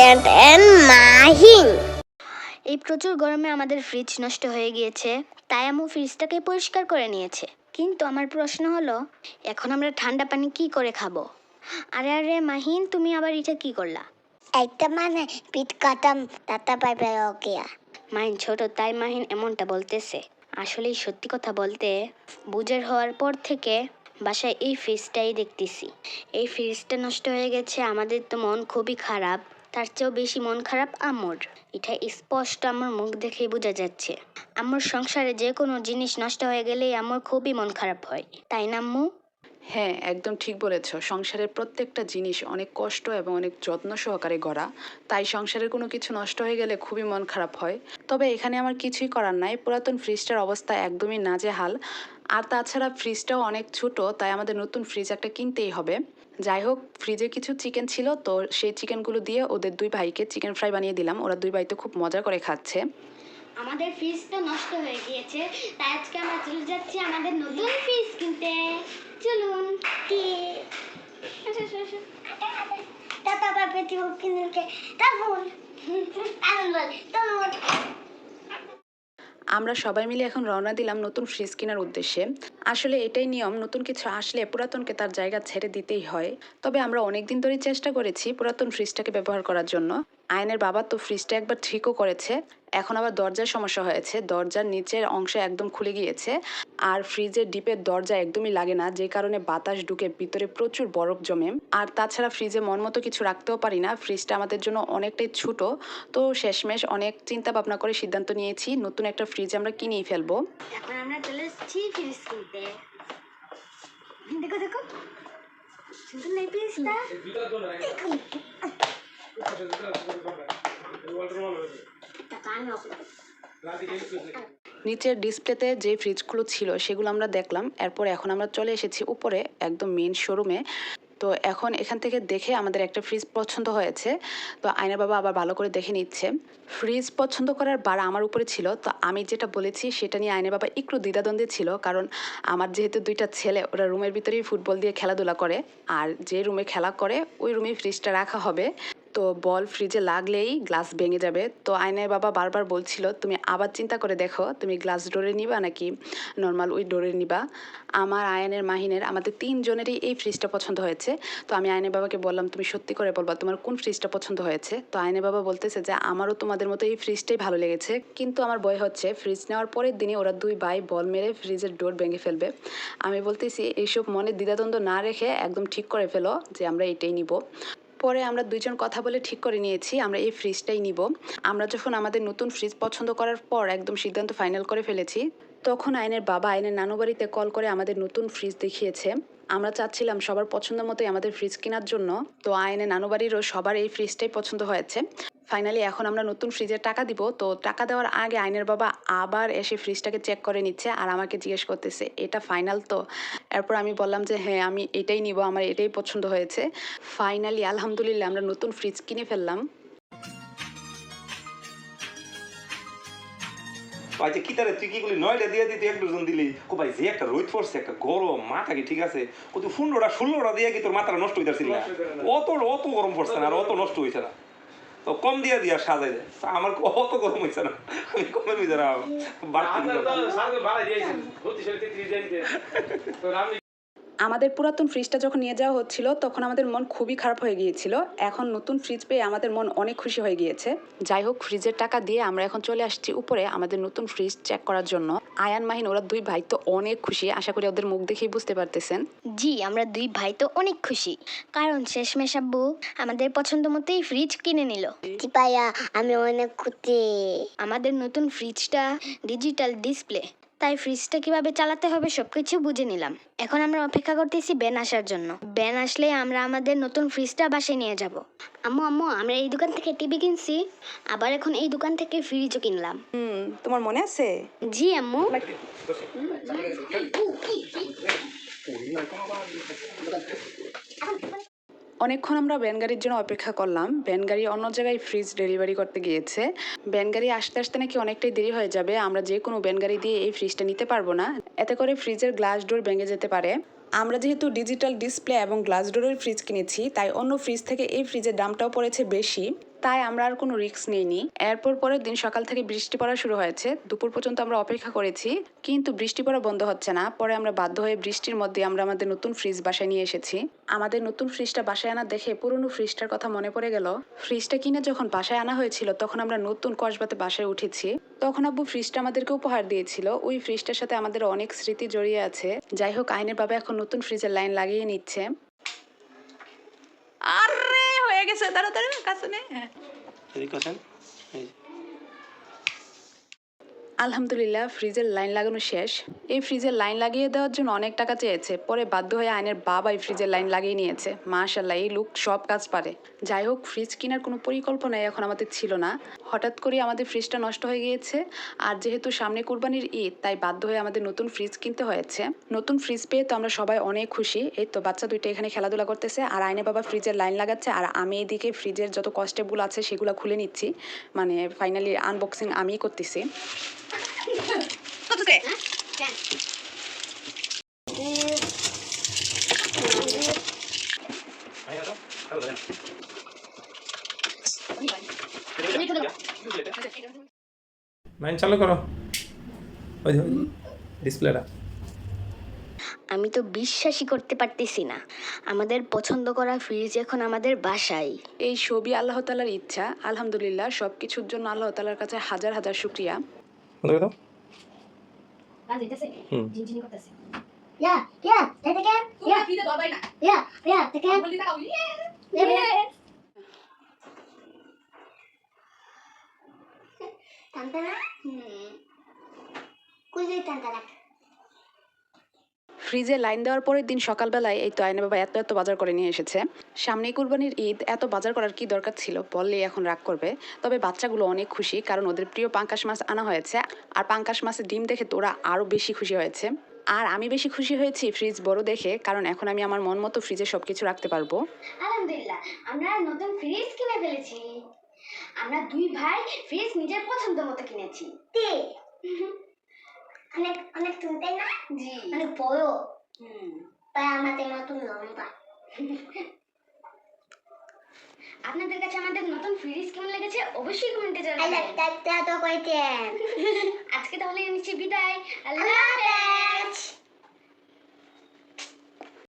and Mahin. এই প্রচুর গরমে আমাদের ফ্রিজ নষ্ট হয়ে গিয়েছে, তাই আম্মু ফ্রিজটাকে পরিষ্কার করে নিয়েছে। কিন্তু আমার প্রশ্ন হলো, এখন আমরা ঠান্ডা পানি কি করে খাবো? আরে আরে মাহিন, তুমি আবার এটা কি করলা? একটা মানে পিঠ কাটাম টাটা পাইবে ওকে। মাহিন ছোট, তাই মাহিন এমনটা বলতেছে। আসলেই সত্যি কথা বলতে, বুঝের হওয়ার পর থেকে বাসায় এই ফ্রিজটাই দেখতেছি। এই ফ্রিজটা নষ্ট হয়ে গেছে, আমাদের তো মন খুবই খারাপ। তার চেয়েও বেশি মন খারাপ আম্মুর। এটা স্পষ্ট আমার মুখ দেখেই বোঝা যাচ্ছে। আম্মুর সংসারে যে কোনো জিনিস নষ্ট হয়ে গেলেই আম্মুর খুবই মন খারাপ হয়, তাই না আম্মু? হ্যাঁ, একদম ঠিক বলেছ। সংসারের প্রত্যেকটা জিনিস অনেক কষ্ট এবং অনেক যত্ন সহকারে গড়া, তাই সংসারের কোনো কিছু নষ্ট হয়ে গেলে খুবই মন খারাপ হয়। তবে এখানে আমার কিছুই করার নাই, পুরাতন ফ্রিজটার অবস্থা একদমই নাজেহাল। আর তাছাড়া ফ্রিজটাও অনেক ছোট, তাই আমাদের নতুন ফ্রিজ একটা কিনতেই হবে। যাই হোক, ফ্রিজে কিছু চিকেন ছিল, তো সেই চিকেনগুলো দিয়ে ওদের দুই ভাইকে চিকেন ফ্রাই বানিয়ে দিলাম। ওরা দুই ভাই তো খুব মজা করে খাচ্ছে। আমাদের ফ্রিজটা নষ্ট হয়ে গিয়েছে, তাই আজকে আমরা চলে যাচ্ছি আমাদের নতুন ফ্রিজ কিনতে। চলুন। কি টাটা পাইবে তুই কিনকে তারপর তারপর আমরা সবাই মিলে এখন রওনা দিলাম নতুন ফ্রিজ কেনার উদ্দেশ্যে। আসলে এটাই নিয়ম, নতুন কিছু আসলে পুরাতনকে তার জায়গা ছেড়ে দিতেই হয়। তবে আমরা অনেক দিন ধরেই চেষ্টা করেছি পুরাতন ফ্রিজটাকে ব্যবহার করার জন্য। আয়নের বাবা তো ফ্রিজটা একবার ঠিকও করেছে, এখন আবার দরজার সমস্যা হয়েছে, দরজার নিচের অংশ একদম খুলে গিয়েছে। আর ফ্রিজের ডিপের দরজা একদমই লাগে না, যে কারণে বাতাস ঢুকে ভিতরে প্রচুর বরফ জমে। আর তাছাড়া ফ্রিজে মন মতো কিছু রাখতেও পারি না, ফ্রিজটা আমাদের জন্য অনেকটাই ছোট। তো শেষমেশ অনেক চিন্তা ভাবনা করে সিদ্ধান্ত নিয়েছি নতুন একটা ফ্রিজ আমরা কিনেই ফেলবো। এখন আমরা চলে এসেছি ফ্রিজ কিনতে। দেখো দেখো, সুন্দর না এই ফ্রিজটা? নিচের ডিসপ্লেতে যে ফ্রিজগুলো ছিল সেগুলো আমরা দেখলাম, এরপর এখন আমরা চলে এসেছি উপরে একদম মেন শোরুমে। তো এখন এখান থেকে দেখে আমাদের একটা ফ্রিজ পছন্দ হয়েছে, তো আয়নার বাবা আবার ভালো করে দেখে নিচ্ছে। ফ্রিজ পছন্দ করার বাড়া আমার উপরে ছিল, তো আমি যেটা বলেছি সেটা নিয়ে আয়নার বাবা একটু দ্বিধাদ্বন্দ্বে ছিল, কারণ আমার যেহেতু দুইটা ছেলে, ওরা রুমের ভিতরেই ফুটবল দিয়ে খেলাধুলা করে, আর যে রুমে খেলা করে ওই রুমেই ফ্রিজটা রাখা হবে। তো বল ফ্রিজে লাগলেই গ্লাস ভেঙে যাবে। তো আয়নার বাবা বারবার বলছিল, তুমি আবার চিন্তা করে দেখো, তুমি গ্লাস ডোরে নিবা নাকি নর্মাল ওই ডোরে নিবা। আমার, আয়নের, মাহিনের, আমাদের তিনজনেরই এই ফ্রিজটা পছন্দ হয়েছে। তো আমি আয়নের বাবাকে বললাম, তুমি সত্যি করে বলবা তোমার কোন ফ্রিজটা পছন্দ হয়েছে। তো আয়নের বাবা বলতেছে যে আমারও তোমাদের মতো এই ফ্রিজটাই ভালো লেগেছে, কিন্তু আমার ভয় হচ্ছে ফ্রিজ নেওয়ার পরের দিনই ওরা দুই ভাই বল মেরে ফ্রিজের ডোর ভেঙে ফেলবে। আমি বলতেছি এইসব মনে দ্বিধাদ্বন্দ্ব না রেখে একদম ঠিক করে ফেলো যে আমরা এটাই নিব। পরে আমরা দুইজন কথা বলে ঠিক করে নিয়েছি আমরা এই ফ্রিজটাই নিব। আমরা যখন আমাদের নতুন ফ্রিজ পছন্দ করার পর একদম সিদ্ধান্ত ফাইনাল করে ফেলেছি, তখন আয়নের বাবা আয়নের নানু বাড়িতে কল করে আমাদের নতুন ফ্রিজ দেখিয়েছে। আমরা চাচ্ছিলাম সবার পছন্দ মতোই আমাদের ফ্রিজ কেনার জন্য, তো আয়নের নানু বাড়িরও সবার এই ফ্রিজটাই পছন্দ হয়েছে। ফাইনালি এখন আমরা নতুন ফ্রিজের টাকা দিব, তো টাকা দেওয়ার আগে আয়নের বাবা আবার এসে ফ্রিজটাকে চেক করে নিচ্ছে আর আমাকে জিজ্ঞেস করতেছে এটা ফাইনাল তো। এরপর আমি বললাম যে হ্যাঁ আমি এটাই নিব, আমার এটাই পছন্দ হয়েছে। ফাইনালি আলহামদুলিল্লাহ আমরা নতুন ফ্রিজ কিনে ফেললাম। ভাই যে কি তারে তুই কি করলি 9টা দিয়ে দিতে 1 ডজন দিলি ও ভাই যে একটা রোদ পড়ছে একটা গরম মাথা কি ঠিক আছে ও তুই 15টা 16টা দিয়ে কি তোর মাথাটা নষ্ট হইতাছিল না অত গরম পড়ছে না আর অত নষ্ট হইছে না তো কম দিয়া দিয়া সাজাই যায় আমার অত গরম হইছে না আমি কমের ভিতরে বাড়তি আমাদের পুরাতন ফ্রিজটা যখন নিয়ে যাওয়া হচ্ছিল তখন আমাদের মন খুবই খারাপ হয়ে গিয়েছিল, এখন নতুন ফ্রিজ পেয়ে আমাদের মন অনেক খুশি হয়ে গিয়েছে। যাই হোক, ফ্রিজের টাকা দিয়ে আমরা এখন চলে আসছি উপরে আমাদের নতুন ফ্রিজ চেক করার জন্য। আয়ান, মাহিন ওরা দুই ভাই তো অনেক খুশি, আশা করি ওদের মুখ দেখেই বুঝতে পারতেছেন। জি, আমরা দুই ভাই তো অনেক খুশি, কারণ শেষমেশ আব্বু আমাদের পছন্দ মতোই ফ্রিজ কিনে নিল। পাইয়া আমি অনেক খুশি। আমাদের নতুন ফ্রিজটা ডিজিটাল ডিসপ্লে, তাই ফ্রিজটা কিভাবে চালাতে হবে সবকিছু বুঝে নিলাম। এখন আমরা অপেক্ষা করতেছি ব্যান আসার জন্য। ব্যান আসলে আমরা আমাদের নতুন ফ্রিজটা বাসায় নিয়ে যাব। আম্মু আম্মু, আমরা এই দোকান থেকে টিভি কিনছি, আবার এখন এই দোকান থেকে ফ্রিজও কিনলাম। তোমার মনে আছে? জি আম্মু। অনেকক্ষণ আমরা ভ্যান গাড়ির জন্য অপেক্ষা করলাম। ভ্যান গাড়ি অন্য জায়গায় ফ্রিজ ডেলিভারি করতে গিয়েছে। ভ্যান গাড়ি আসতে আসতে নাকি অনেকটাই দেরি হয়ে যাবে, আমরা যে কোনো ভ্যান গাড়ি দিয়ে এই ফ্রিজটা নিতে পারবো না, এতে করে ফ্রিজের গ্লাস ডোর ভেঙে যেতে পারে। আমরা যেহেতু ডিজিটাল ডিসপ্লে এবং গ্লাস ডোরের ফ্রিজ কিনেছি, তাই অন্য ফ্রিজ থেকে এই ফ্রিজের দামটাও পড়েছে বেশি। তাই আমরা আর কোনো রিস্ক নিইনি। এরপর পরের দিন সকাল থেকে বৃষ্টি পড়া শুরু হয়েছে। দুপুর পর্যন্ত আমরা অপেক্ষা করেছি, কিন্তু বৃষ্টি পড়া বন্ধ হচ্ছে না। পরে আমরা বাধ্য হয়ে বৃষ্টির মধ্যে আমরা আমাদের নতুন ফ্রিজ বাসায় নিয়ে এসেছি। আমাদের নতুন ফ্রিজটা বাসায় আনা দেখে পুরনো ফ্রিজটার কথা মনে পড়ে গেল। ফ্রিজটা কিনে যখন বাসায় আনা হয়েছিল তখন আমরা নতুন কসবাতে বাসায় উঠেছি। তখন আব্বু ফ্রিজটা আমাদেরকে উপহার দিয়েছিল। ওই ফ্রিজটার সাথে আমাদের অনেক স্মৃতি জড়িয়ে আছে। যাই হোক, আইনের বাবা এখন নতুন ফ্রিজের লাইন লাগিয়ে নিচ্ছে। আরে হয়ে গেছে, তাড়াতাড়ি কাছে নে। এদিকে আসেন। এই যে। আলহামদুলিল্লাহ, ফ্রিজের লাইন লাগানো শেষ। এই ফ্রিজের লাইন লাগিয়ে দেওয়ার জন্য অনেক টাকা চেয়েছে, পরে বাধ্য হয়ে আইনের বাবা এই ফ্রিজের লাইন লাগিয়ে নিয়েছে। মাশাআল্লাহ, এই লোক সব কাজ পারে। যাই হোক, ফ্রিজ কেনার কোনো পরিকল্পনাই এখন আমাদের ছিল না। হঠাৎ করে আমাদের ফ্রিজটা নষ্ট হয়ে গিয়েছে, আর যেহেতু সামনে কুরবানির ঈদ, তাই বাধ্য হয়ে আমাদের নতুন ফ্রিজ কিনতে হয়েছে। নতুন ফ্রিজ পেয়ে তো আমরা সবাই অনেক খুশি। এই তো বাচ্চা দুইটা এখানে খেলাধুলা করতেছে, আর আইনের বাবা ফ্রিজের লাইন লাগাচ্ছে, আর আমি এদিকে ফ্রিজের যত কস্টেপগুলো আছে সেগুলো খুলে নিচ্ছি। মানে ফাইনালি আনবক্সিং আমিই করতেছি। মাইন্ড চালু করো, ওই ডিসপ্লেটা। আমি তো বিশ্বাসই করতে পারতেছি না, আমাদের পছন্দ করা ফ্রিজ এখন আমাদের বাসায়। এই সবই আল্লাহ তাআলার ইচ্ছা। আলহামদুলিল্লাহ, সব কিছুর জন্য আল্লাহ তাআলার কাছে হাজার হাজার শুকরিয়া। বন্ধ করে দাও। হুম। Yeah, yeah, take the can. Yeah, yeah, the can. Yeah. Tantana? Kuya tantana. ফ্রিজে লাইন দেওয়ার পরের দিন সকালবেলায় এই তো আইনের বাবা এত এত বাজার করে নিয়ে এসেছে। সামনেই কুরবানির ঈদ, এত বাজার করার কি দরকার ছিল? বললেই এখন রাগ করবে। তবে বাচ্চাগুলো অনেক খুশি, কারণ ওদের প্রিয় পাঙ্কাশ মাছ আনা হয়েছে, আর পাঙ্কাশ মাছের ডিম দেখে তো ওরা আরও বেশি খুশি হয়েছে। আর আমি বেশি খুশি হয়েছি ফ্রিজ বড় দেখে, কারণ এখন আমি আমার মন মতো ফ্রিজে সবকিছু রাখতে পারবো। আলহামদুলিল্লাহ, আমরা নতুন ফ্রিজ কিনে ফেলেছি। আমরা দুই ভাই ফ্রিজ নিজের পছন্দ মতো কিনেছি। অনেক অনেক তাই না? জি, অনেক বড়। তাই আমাদের নতুন লম্বা। আপনাদের কাছে আমাদের নতুন ফ্রিজ কেমন লেগেছে অবশ্যই কমেন্টে জানাবেন। আজকে তাহলে নিচ্ছি বিদায়। আল্লাহ হাফেজ।